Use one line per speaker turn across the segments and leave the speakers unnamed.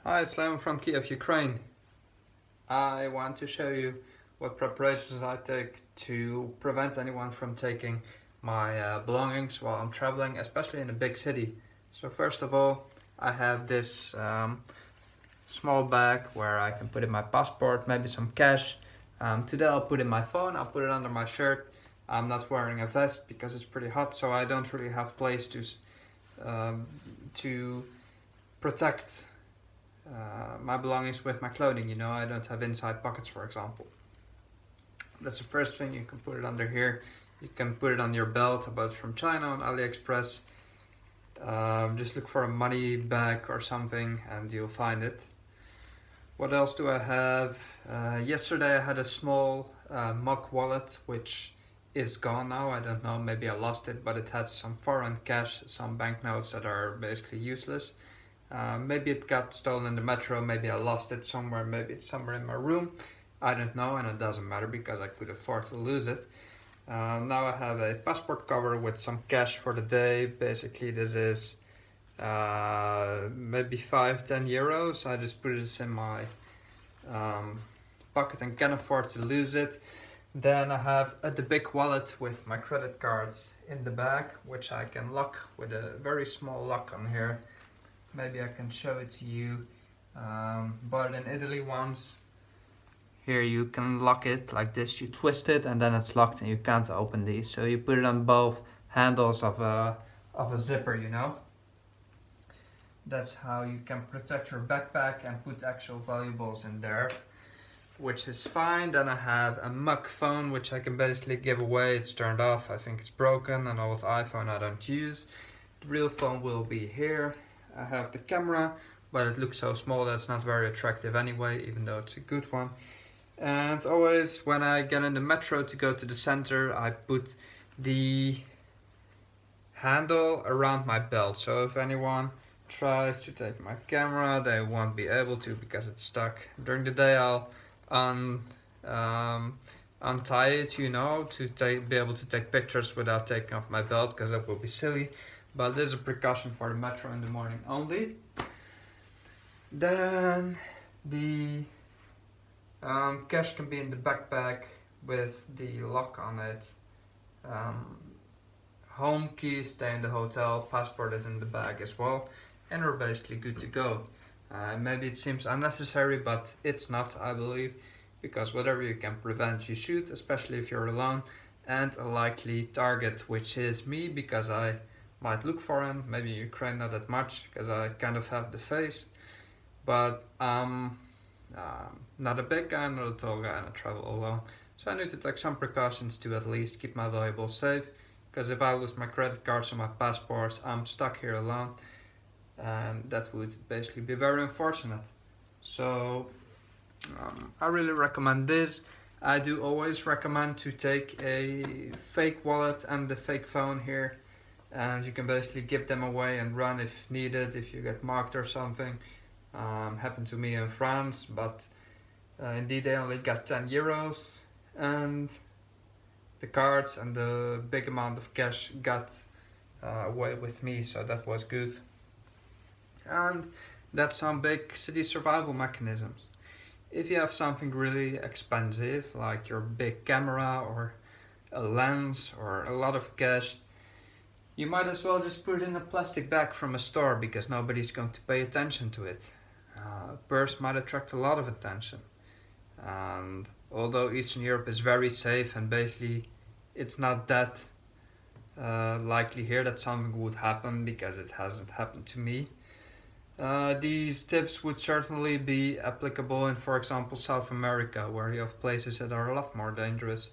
Hi, it's Leon from Kiev, Ukraine. I want to show you what preparations I take to prevent anyone from taking my belongings while I'm traveling, especially in a big city. So first of all, I have this small bag where I can put in my passport, maybe some cash. Today I'll put in my phone, I'll put it under my shirt. I'm not wearing a vest because it's pretty hot, so I don't really have place to protect my belongings with my clothing. I don't have inside pockets, for example. That's the first thing. You can put it under here. You can put it on your belt. I bought it from China on AliExpress. Just look for a money bag or something and you'll find it. What else do I have? Yesterday I had a small mock wallet which is gone now. I don't know, maybe I lost it, but it had some foreign cash, some banknotes that are basically useless. Maybe it got stolen in the metro, maybe I lost it somewhere, maybe it's somewhere in my room. I don't know, and it doesn't matter because I could afford to lose it. Now I have a passport cover with some cash for the day. Basically this is maybe 5-10 euros. I just put this in my pocket and can afford to lose it. Then I have the big wallet with my credit cards in the bag, which I can lock with a very small lock on here. Maybe I can show it to you. But in Italy once, here you can lock it like this. You twist it and then it's locked and you can't open these. So you put it on both handles of a zipper. That's how you can protect your backpack and put actual valuables in there, which is fine. Then I have a mug phone which I can basically give away. It's turned off, I think it's broken, an old iPhone I don't use. The real phone will be here. I have the camera, but it looks so small that it's not very attractive anyway, even though it's a good one. And always when I get in the metro to go to the center, I put the handle around my belt. So if anyone tries to take my camera, they won't be able to because it's stuck. During the day I'll untie it, to be able to take pictures without taking off my belt, because that will be silly. But this is a precaution for the metro in the morning only. Then the cash can be in the backpack with the lock on it. Home keys stay in the hotel, passport is in the bag as well, and we're basically good to go. Maybe it seems unnecessary, but it's not, I believe, because whatever you can prevent, you should, especially if you're alone, and a likely target, which is me, because I might look foreign, maybe Ukraine not that much, because I kind of have the face, but I'm not a big guy, not a tall guy, and I travel alone, so I need to take some precautions to at least keep my valuables safe, because if I lose my credit cards or my passports, I'm stuck here alone, and that would basically be very unfortunate. So I really recommend this. I do always recommend to take a fake wallet and the fake phone here, and you can basically give them away and run if needed, if you get marked or something. Happened to me in France, but indeed they only got 10 euros, and the cards and the big amount of cash got away with me, so that was good. And that's some big city survival mechanisms. If you have something really expensive, like your big camera or a lens or a lot of cash, you might as well just put it in a plastic bag from a store, because nobody's going to pay attention to it. A purse might attract a lot of attention. And although Eastern Europe is very safe and basically it's not that likely here that something would happen, because it hasn't happened to me. These tips would certainly be applicable in, for example, South America, where you have places that are a lot more dangerous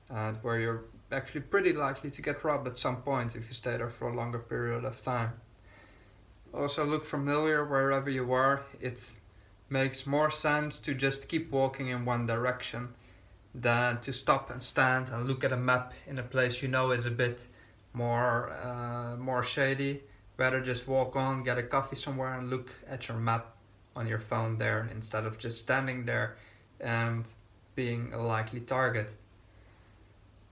and where you're actually pretty likely to get robbed at some point if you stay there for a longer period of time. Also look familiar wherever you are. It makes more sense to just keep walking in one direction than to stop and stand and look at a map in a place you know is a bit more shady. Better just walk on, get a coffee somewhere and look at your map on your phone there, instead of just standing there and being a likely target.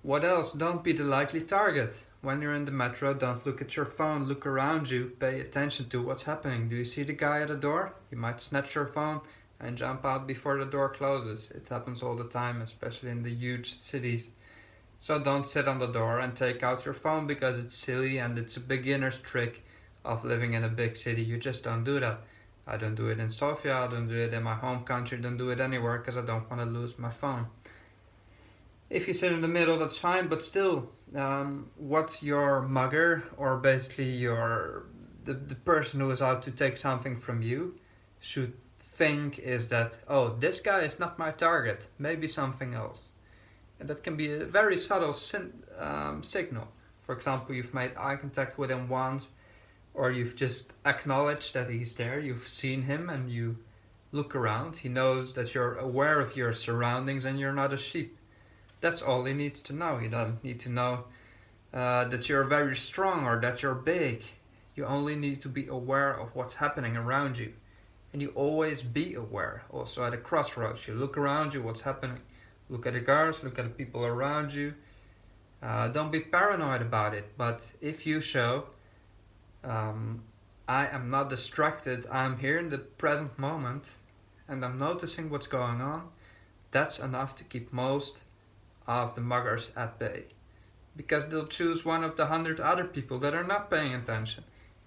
What else? Don't be the likely target. When you're in the metro, don't look at your phone, look around you, pay attention to what's happening. Do you see the guy at the door? You might snatch your phone and jump out before the door closes. It happens all the time, especially in the huge cities. So don't sit on the door and take out your phone because it's silly and it's a beginner's trick of living in a big city. You just don't do that. I don't do it in Sofia, I don't do it in my home country, don't do it anywhere because I don't want to lose my phone. If you sit in the middle, that's fine, but still, what your mugger or basically the person who is out to take something from you should think is that, oh, this guy is not my target, maybe something else. And that can be a very subtle signal. For example, you've made eye contact with him once, or you've just acknowledged that he's there, you've seen him and you look around. He knows that you're aware of your surroundings and you're not a sheep. That's all he needs to know. He doesn't need to know that you're very strong or that you're big. You only need to be aware of what's happening around you. And you always be aware. Also at a crossroads, you look around you, what's happening. Look at the cars, look at the people around you. Don't be paranoid about it, but if you show, I am not distracted, I'm here in the present moment and I'm noticing what's going on, that's enough to keep most of the muggers at bay. Because they'll choose one of the 100 other people that are not paying attention,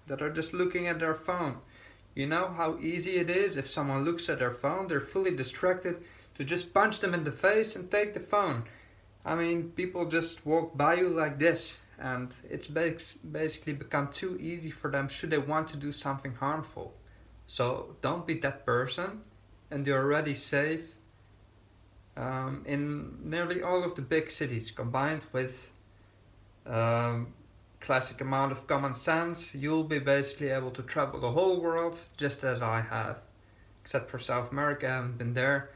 that are just looking at their phone. You know how easy it is if someone looks at their phone, they're fully distracted, to just punch them in the face and take the phone. I mean, people just walk by you like this, and it's basically become too easy for them should they want to do something harmful. So don't be that person, and you're already safe. In nearly all of the big cities, combined with classic amount of common sense, you'll be basically able to travel the whole world just as I have. Except for South America, I haven't been there.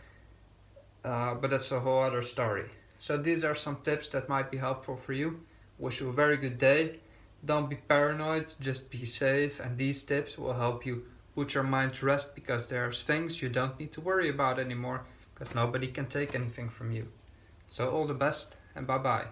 But that's a whole other story. So these are some tips that might be helpful for you. Wish you a very good day. Don't be paranoid, just be safe, and these tips will help you put your mind to rest because there's things you don't need to worry about anymore because nobody can take anything from you. So all the best and bye bye.